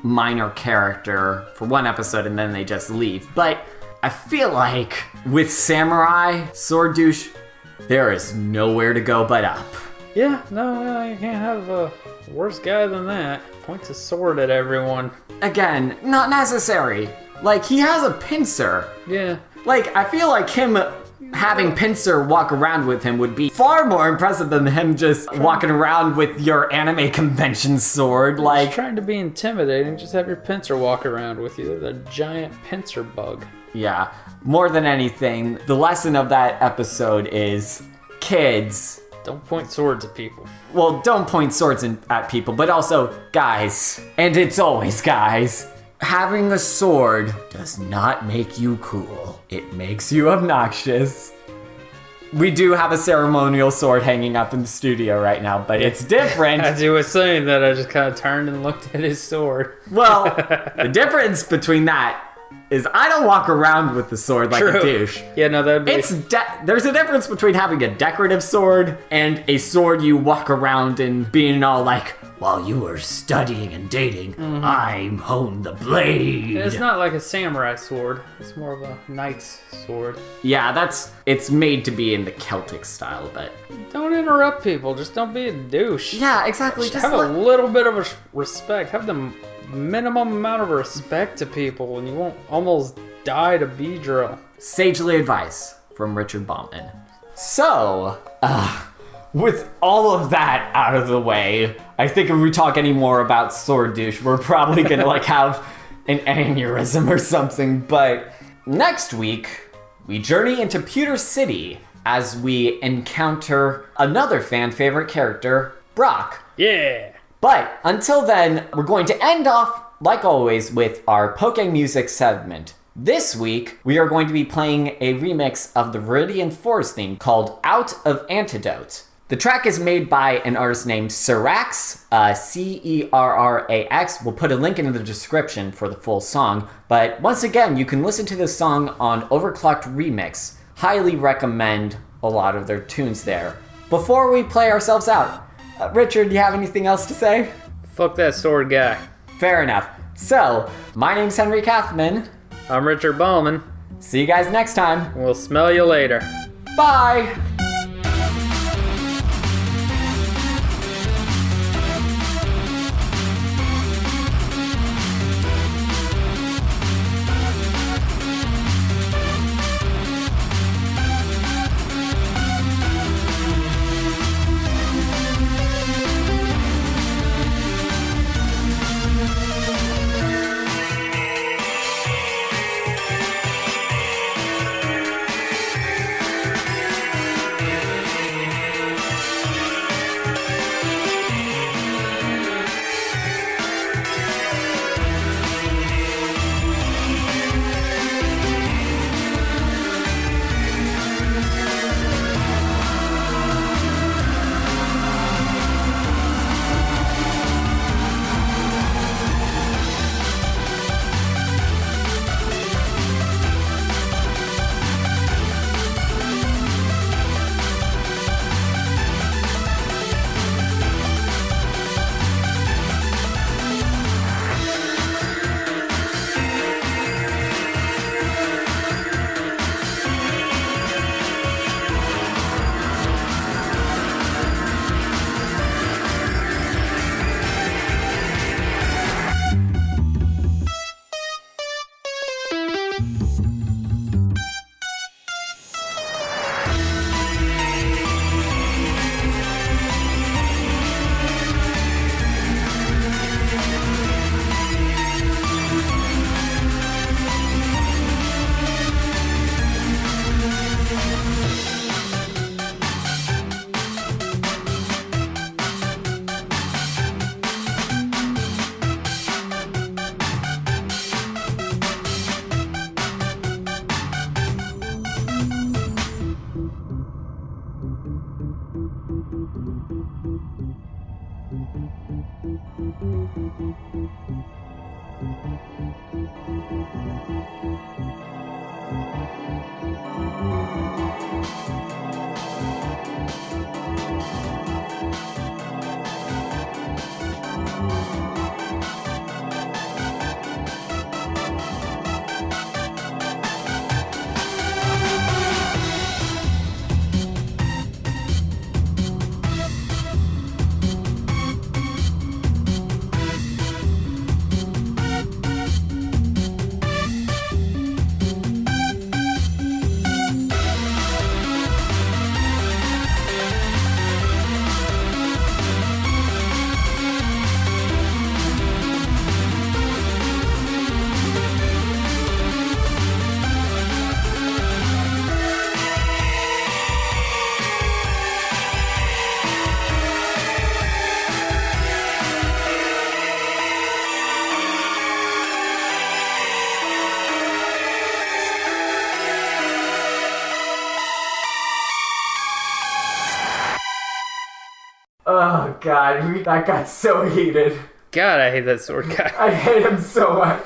minor character for one episode and then they just leave. But I feel like with Samurai, Sword Douche, there is nowhere to go but up. Yeah, no, you can't have a worse guy than that. Points a sword at everyone. Again, not necessary. Like, he has a pincer. Yeah. Like, I feel like him having Pinsir walk around with him would be far more impressive than him just walking around with your anime convention sword. Like, Just trying to be intimidating, just have your pincer walk around with you. The giant pincer bug. yeah, more than anything, the lesson of that episode is kids. Don't point swords at people. Well, don't point swords at people, but also guys, and it's always guys. Having a sword does not make you cool. It makes you obnoxious. We do have a ceremonial sword hanging up in the studio right now, but it's different. As you were saying that, I just kind of turned and looked at his sword. Well, the difference between that is I don't walk around with the sword like a douche. Yeah, no, that'd be... There's a difference between having a decorative sword and a sword you walk around and being all like, while you were studying and dating, I honed the blade. It's not like a samurai sword. It's more of a knight's sword. Yeah, it's made to be in the Celtic style, but... Don't interrupt people. Just don't be a douche. Yeah, exactly. Just have a little bit of a respect. Have the minimum amount of respect to people and you won't almost die to Beedrill. Sagely advice from Richard Bauman. So, with all of that out of the way, I think if we talk any more about Sword Douche, we're probably gonna like have an aneurysm or something. But next week, we journey into Pewter City as we encounter another fan favorite character, Brock. Yeah. But until then, we're going to end off, like always, with our Poke Music segment. This week, we are going to be playing a remix of the Viridian Forest theme called Out of Antidote. The track is made by an artist named Cerrax, Cerrax. We'll put a link in the description for the full song. But once again, you can listen to this song on Overclocked Remix. Highly recommend a lot of their tunes there. Before we play ourselves out, Richard, do you have anything else to say? Fuck that sword guy. Fair enough. So, my name's Henry Kathman. I'm Richard Bauman. See you guys next time. We'll smell you later. Bye! Oh god, that got so heated. God, I hate that sword guy. I hate him so much.